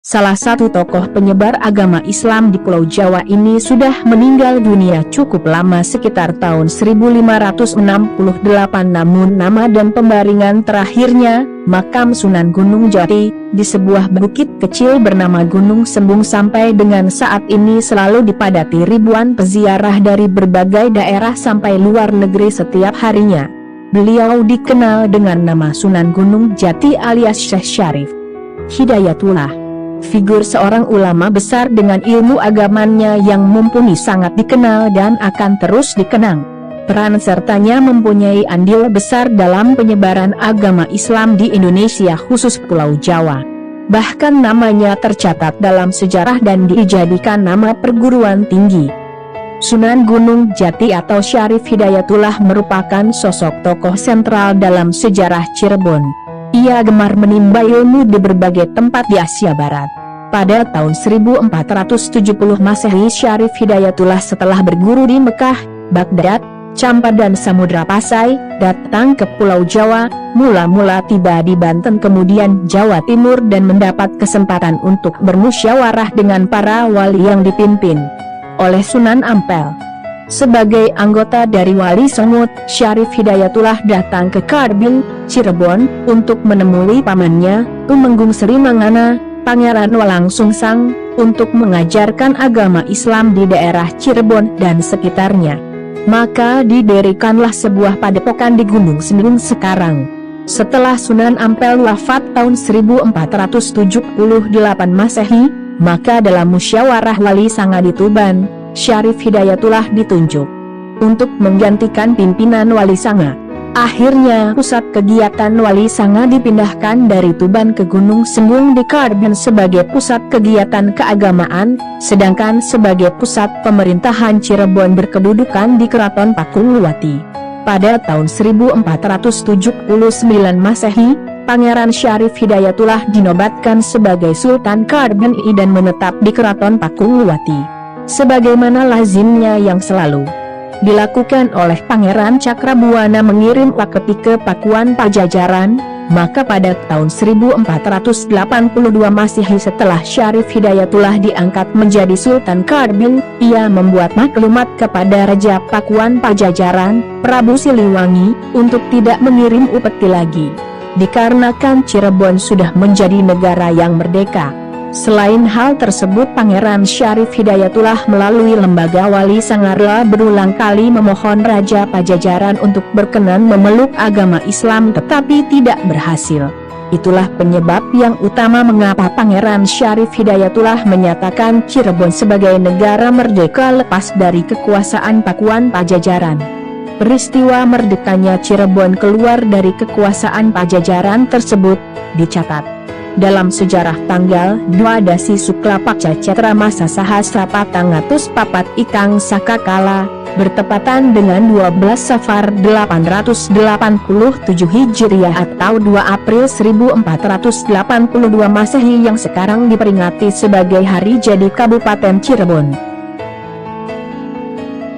Salah satu tokoh penyebar agama Islam di Pulau Jawa ini sudah meninggal dunia cukup lama, sekitar tahun 1568, namun nama dan pembaringan terakhirnya, makam Sunan Gunung Jati, di sebuah bukit kecil bernama Gunung Sembung, sampai dengan saat ini selalu dipadati ribuan peziarah dari berbagai daerah sampai luar negeri setiap harinya. Beliau dikenal dengan nama Sunan Gunung Jati alias Syekh Syarif Hidayatullah. Figur seorang ulama besar dengan ilmu agamanya yang mumpuni, sangat dikenal dan akan terus dikenang. Peran sertanya mempunyai andil besar dalam penyebaran agama Islam di Indonesia, khusus Pulau Jawa. Bahkan namanya tercatat dalam sejarah dan dijadikan nama perguruan tinggi. Sunan Gunung Jati atau Syarif Hidayatullah merupakan sosok tokoh sentral dalam sejarah Cirebon. Ia gemar menimba ilmu di berbagai tempat di Asia Barat. Pada tahun 1470 Masehi, Syarif Hidayatullah setelah berguru di Mekah, Baghdad, Campa dan Samudra Pasai, datang ke Pulau Jawa, mula-mula tiba di Banten kemudian Jawa Timur, dan mendapat kesempatan untuk bermusyawarah dengan para wali yang dipimpin oleh Sunan Ampel. Sebagai anggota dari Wali Songo, Syarif Hidayatullah datang ke Karbin, Cirebon, untuk menemui pamannya, Tumenggung Sri Mangana, Pangeran Walang Sungsang, untuk mengajarkan agama Islam di daerah Cirebon dan sekitarnya. Maka didirikanlah sebuah padepokan di Gunung Sembung sekarang. Setelah Sunan Ampel wafat tahun 1478 Masehi, maka dalam musyawarah Wali Sanga di Tuban, Syarif Hidayatullah ditunjuk untuk menggantikan pimpinan Wali Sanga. Akhirnya pusat kegiatan Wali Sanga dipindahkan dari Tuban ke Gunung Sembung di Karbin sebagai pusat kegiatan keagamaan, sedangkan sebagai pusat pemerintahan Cirebon berkedudukan di Keraton Pakuwati. Pada tahun 1479 Masehi, Pangeran Syarif Hidayatullah dinobatkan sebagai Sultan Karbin dan menetap di Keraton Pakuwati. Sebagaimana lazimnya yang selalu dilakukan oleh Pangeran Cakrabuana mengirim waketi ke Pakuan Pajajaran, maka pada tahun 1482 Masehi setelah Syarif Hidayatullah diangkat menjadi Sultan Karbin, ia membuat maklumat kepada Raja Pakuan Pajajaran, Prabu Siliwangi, untuk tidak mengirim upeti lagi, dikarenakan Cirebon sudah menjadi negara yang merdeka. Selain hal tersebut, Pangeran Syarif Hidayatullah melalui lembaga Wali Sangarla berulang kali memohon Raja Pajajaran untuk berkenan memeluk agama Islam, tetapi tidak berhasil. Itulah penyebab yang utama mengapa Pangeran Syarif Hidayatullah menyatakan Cirebon sebagai negara merdeka lepas dari kekuasaan Pakuan Pajajaran. Peristiwa merdekanya Cirebon keluar dari kekuasaan Pajajaran tersebut dicatat dalam sejarah tanggal 2 Dasi Sukla Pakca Cetra Masa Sahasra Patangatus Papat Ikang Sakakala, bertepatan dengan 12 Safar 887 Hijriah atau 2 April 1482 Masehi yang sekarang diperingati sebagai hari jadi Kabupaten Cirebon.